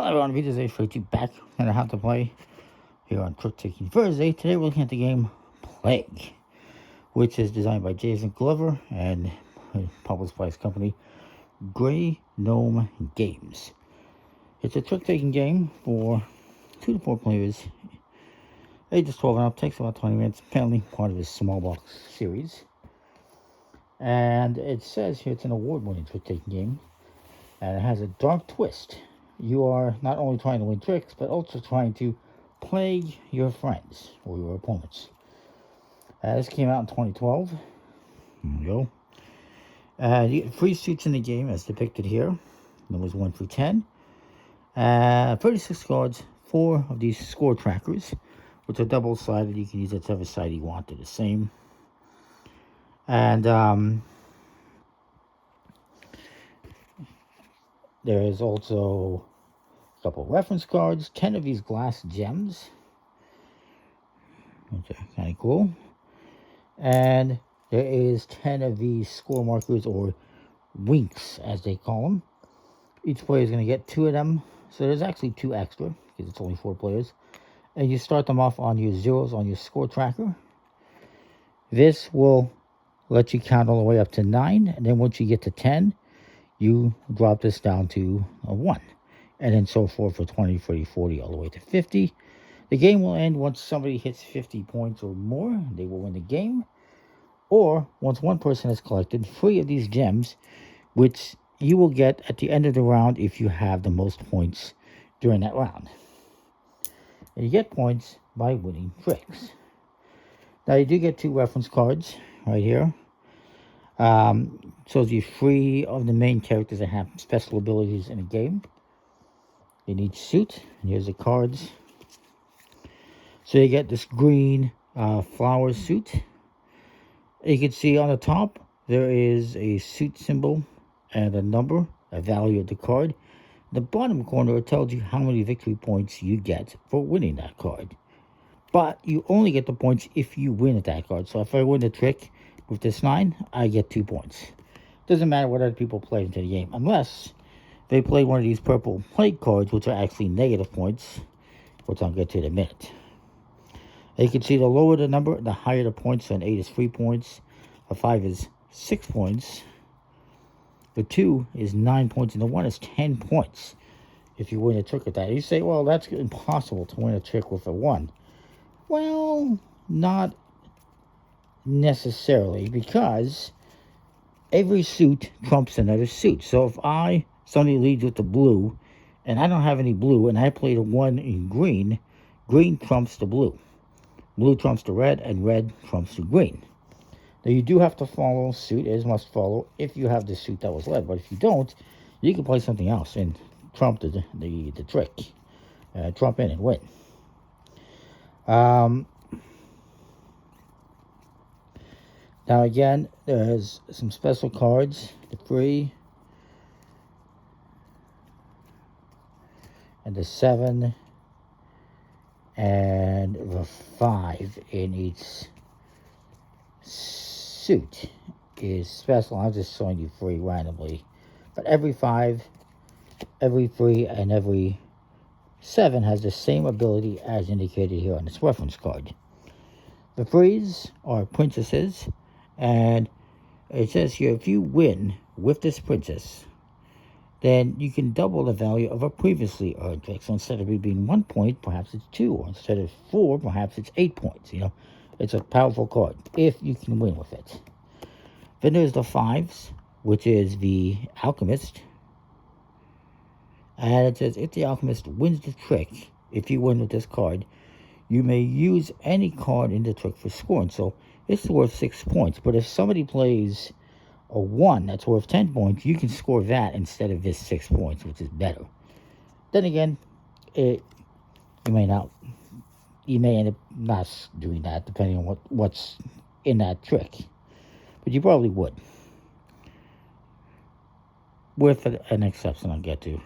Hello everyone, this is A42 back and how to play here on Trick Taking Thursday. Today we're looking at the game Plague, which is designed by Jason Glover and published by his company Grey Gnome Games. It's a trick taking game for 2 to 4 players, ages 12 and up, takes about 20 minutes, apparently part of his small box series. And it says here it's an award-winning trick taking game, and it has a dark twist. You are not only trying to win tricks, but also trying to plague your friends or your opponents. This came out in 2012. There you go. You get free suits in the game as depicted here. Numbers 1 through 10. 36 cards, 4 of these score trackers, which are double-sided. You can use whichever side you want. They're the same. And there is also a couple of reference cards, 10 of these glass gems, which are kind of cool. And there is 10 of these score markers, or winks as they call them. Each player is going to get 2 of them. So there's actually 2 extra because it's only 4 players. And you start them off on your zeros on your score tracker. This will let you count all the way up to 9. And then once you get to 10, you drop this down to a 1. And then so forth for 20, 30, 40, all the way to 50. The game will end once somebody hits 50 points or more. They will win the game. Or once one person has collected 3 of these gems, which you will get at the end of the round if you have the most points during that round. And you get points by winning tricks. Now you do get 2 reference cards right here. Shows you 3 of the main characters that have special abilities in the game in each suit. And here's the cards. So you get this green flower suit. You can see on the top there is a suit symbol and a number, a value of the card. In the bottom corner it tells you how many victory points you get for winning that card. But you only get the points if you win at that card. So if I win the trick with this 9, I get 2 points. Doesn't matter what other people play into the game, unless they play one of these purple plague cards, which are actually negative points, which I'll get to in a minute. And you can see the lower the number, the higher the points. So an 8 is 3 points, a 5 is 6 points, the 2 is 9 points, and the 1 is 10 points if you win a trick with that. You say, well, that's impossible to win a trick with a 1. Well, not necessarily, because every suit trumps another suit. So if somebody leads with the blue and I don't have any blue and I played a 1 in green, green trumps the blue, blue trumps the red, and red trumps the green. Now you do have to follow suit, as must follow, if you have the suit that was led. But if you don't, you can play something else and trump the trick, trump in and win. Now again, there's some special cards, the 3 and the 7 and the 5 in each suit is special. I'm just showing you 3 randomly, but every 5, every 3, and every 7 has the same ability as indicated here on this reference card. The 3s are princesses. And it says here, if you win with this princess, then you can double the value of a previously earned trick. So instead of it being 1 point, perhaps it's 2. Or instead of 4, perhaps it's 8 points. You know, it's a powerful card if you can win with it. Then there's the 5s, which is the alchemist. And it says, if the alchemist wins the trick, if you win with this card, you may use any card in the trick for scoring. So it's worth 6 points. But if somebody plays a 1 that's worth 10 points, you can score that instead of this 6 points, which is better. Then again, you may end up not doing that, depending on what's in that trick. But you probably would, with an exception I'll get to.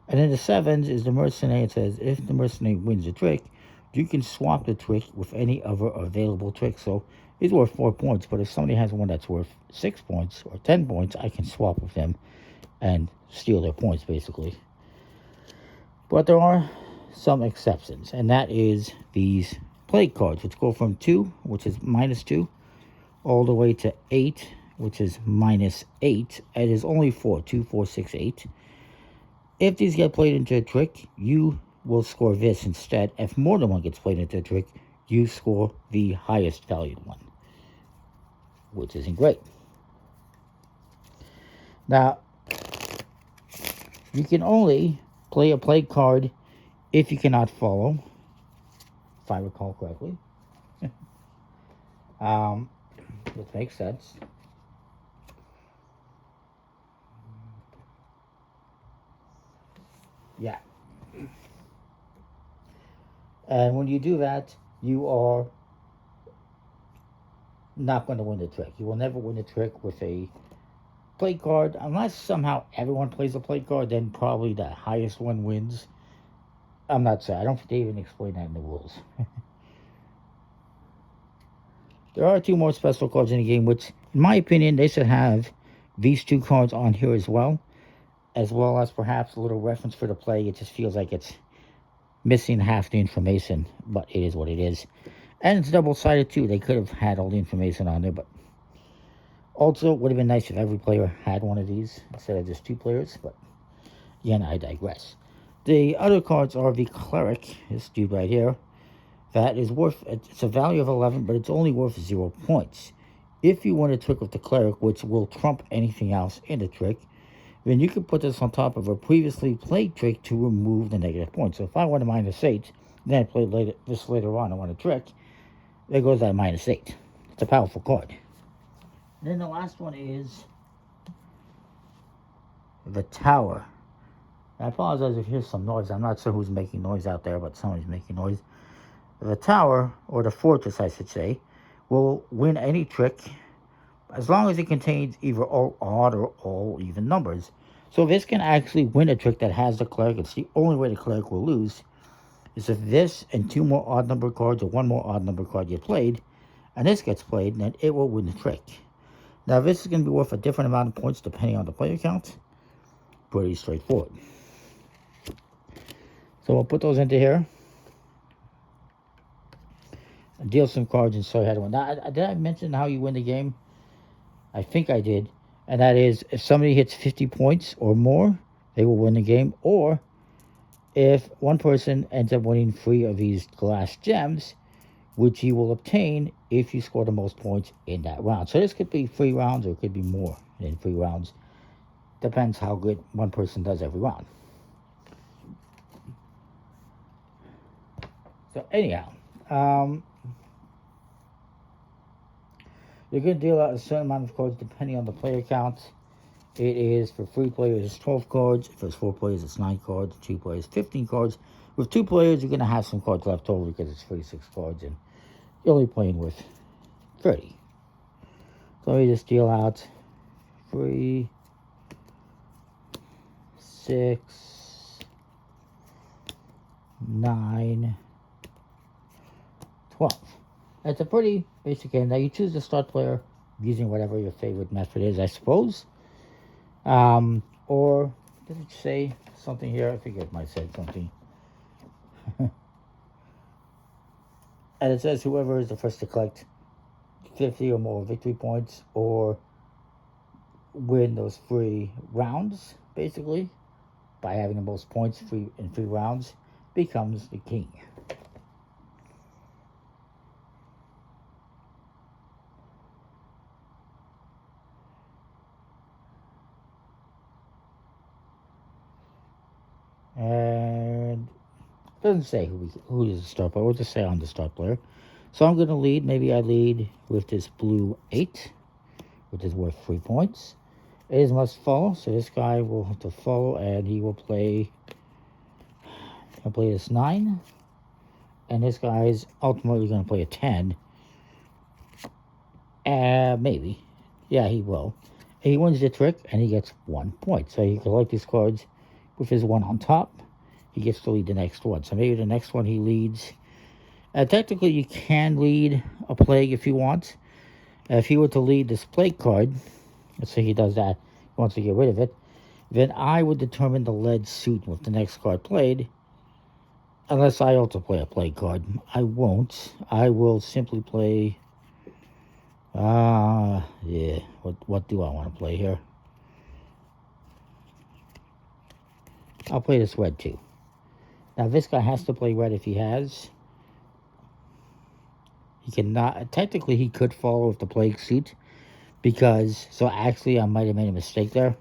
And then the 7s is the mercenary. It says, if the mercenary wins the trick, you can swap the trick with any other available trick. So it's worth 4 points, but if somebody has one that's worth 6 points or 10 points, I can swap with them and steal their points, basically. But there are some exceptions, and that is these plague cards, which go from 2, which is -2, all the way to 8, which is -8. It is only 4, 2, 4, 6, 8. If these get played into a trick, you will score this instead. If more than one gets played into a trick, you score the highest valued one, which isn't great. Now, you can only play a plague card if you cannot follow, if I recall correctly. Which makes sense. Yeah. And when you do that, you are not going to win the trick. You will never win the trick with a play card, unless somehow everyone plays a play card, then probably the highest one wins. I'm not sure. I don't think they even explain that in the rules. There are 2 more special cards in the game, which, in my opinion, they should have these 2 cards on here as well as perhaps a little reference for the play. It just feels like it's missing half the information, but it is what it is. And it's double-sided, too. They could have had all the information on there, but also, it would have been nice if every player had one of these instead of just 2 players, but again, I digress. The other cards are the Cleric, this dude right here. That is worth, it's a value of 11, but it's only worth 0 points. If you win a trick with the Cleric, which will trump anything else in the trick, then you can put this on top of a previously played trick to remove the negative points. So if I won a -8, then I played this later on, I won a trick, there goes that -8. It's a powerful card. And then the last one is the Tower. I apologize if you hear some noise. I'm not sure who's making noise out there, but somebody's making noise. The Tower, or the Fortress, I should say, will win any trick as long as it contains either all odd or all even numbers. So this can actually win a trick that has the Cleric. It's the only way the Cleric will lose is if this and 2 more odd number cards or 1 more odd number card get played, and this gets played, then it will win the trick. Now, this is going to be worth a different amount of points depending on the player count. Pretty straightforward. So we'll put those into here. And deal some cards and show you how to win. Now, did I mention how you win the game? I think I did. And that is, if somebody hits 50 points or more, they will win the game. Or if one person ends up winning 3 of these glass gems, which you will obtain if you score the most points in that round. So this could be 3 rounds, or it could be more than 3 rounds. Depends how good one person does every round. So anyhow, you're going to deal out a certain amount of cards depending on the player count. It is, for 3 players, it's 12 cards. If it's 4 players, it's 9 cards. 2 players, 15 cards. With 2 players, you're going to have some cards left over because it's 36 cards, and you're only playing with 30. So we just deal out 3, 6, 9, 12. It's a pretty basic game. Now you choose the start player using whatever your favorite method is, I suppose. Or did it say something here? I think it might say something. And it says whoever is the first to collect 50 or more victory points or win those 3 rounds, basically, by having the most points in 3 rounds, becomes the king. And it doesn't say who is the start player. We'll just say I'm the start player. So I'm going to lead. Maybe I lead with this blue 8, which is worth 3 points. It is must follow, so this guy will have to follow, and he will play. He'll play this 9, and this guy is ultimately going to play a 10. Maybe, yeah, he will. He wins the trick, and he gets 1 point. So you collect these cards with his 1 on top. He gets to lead the next one. So maybe the next one he leads. Technically, you can lead a plague if you want. If he were to lead this plague card, let's say he does that, he wants to get rid of it, then I would determine the lead suit with the next card played, Unless I also play a play card. I won't. I will simply play... yeah. What do I want to play here? I'll play this red too. Now this guy has to play red if he has. He cannot... Technically he could follow with the plague suit. Because... So actually I might have made a mistake there.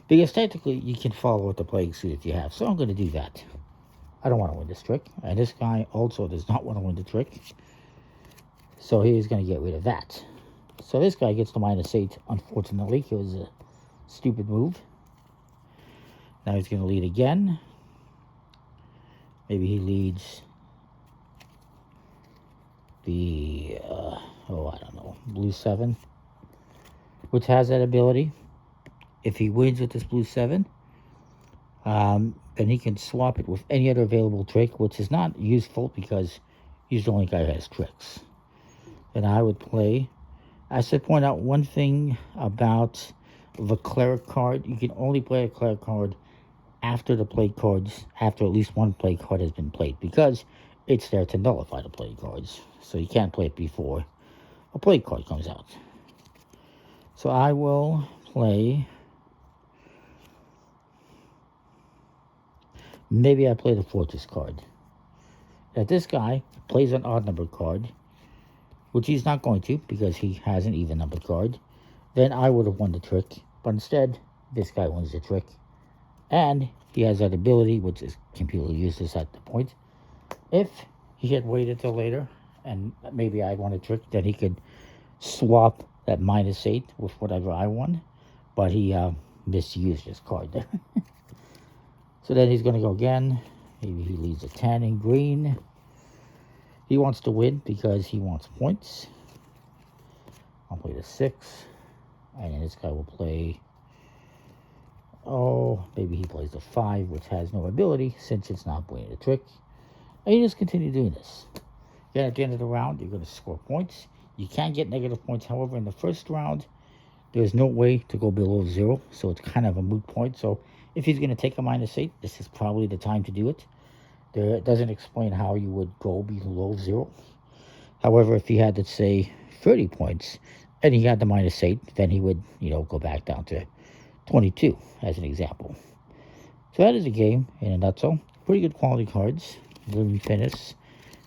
Because technically you can follow with the plague suit if you have. So I'm going to do that. I don't want to win this trick. And this guy also does not want to win the trick. So he's going to get rid of that. So this guy gets the -8, unfortunately. It was a stupid move. Now he's going to lead again. Maybe he leads the, I don't know, blue 7. Which has that ability. If he wins with this blue 7, then he can swap it with any other available trick, which is not useful because he's the only guy who has tricks. Then I would play... I should point out one thing about the cleric card. You can only play a cleric card after the play cards, after at least one play card has been played, because it's there to nullify the play cards. So you can't play it before a play card comes out. So I will play... Maybe I play the Fortress card. If this guy plays an odd number card, which he's not going to because he has an even number card, then I would have won the trick. But instead, this guy wins the trick. And he has that ability, which is completely useless at the point. If he had waited till later, and maybe I won a trick, then he could swap that -8 with whatever I won. But he misused his card there. So then he's going to go again. Maybe he leads a 10 in green. He wants to win because he wants points. I'll play the 6. And then this guy will play... maybe he plays the 5, which has no ability since it's not playing the trick. And you just continue doing this. Then at the end of the round, you're going to score points. You can get negative points. However, in the first round, there's no way to go below 0. So it's kind of a moot point. So if he's going to take a -8, this is probably the time to do it. It doesn't explain how you would go below 0. However, if he had, let's say, 30 points, and he had the -8, then he would, go back down to 22, as an example. So that is a game in a nutshell. Pretty good quality cards. Linen Finis.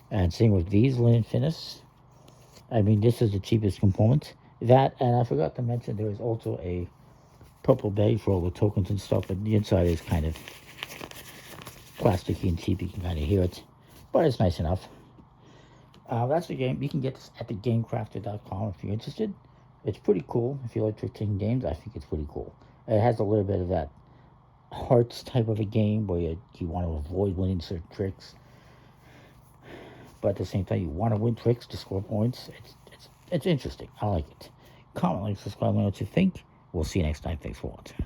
And same with these Linen Finis. I mean, this is the cheapest component. That, and I forgot to mention, there is also a purple bag for all the tokens and stuff, but the inside is kind of plasticky and cheap. You can kind of hear it, but it's nice enough. That's the game. You can get this at thegamecrafter.com if you're interested. It's pretty cool. If you like trick-taking games, I think it's pretty cool. It has a little bit of that hearts type of a game where you want to avoid winning certain tricks, but at the same time you want to win tricks to score points. It's interesting. I like it. Comment, like, subscribe, let me know what you think. We'll see you next time. Thanks for watching.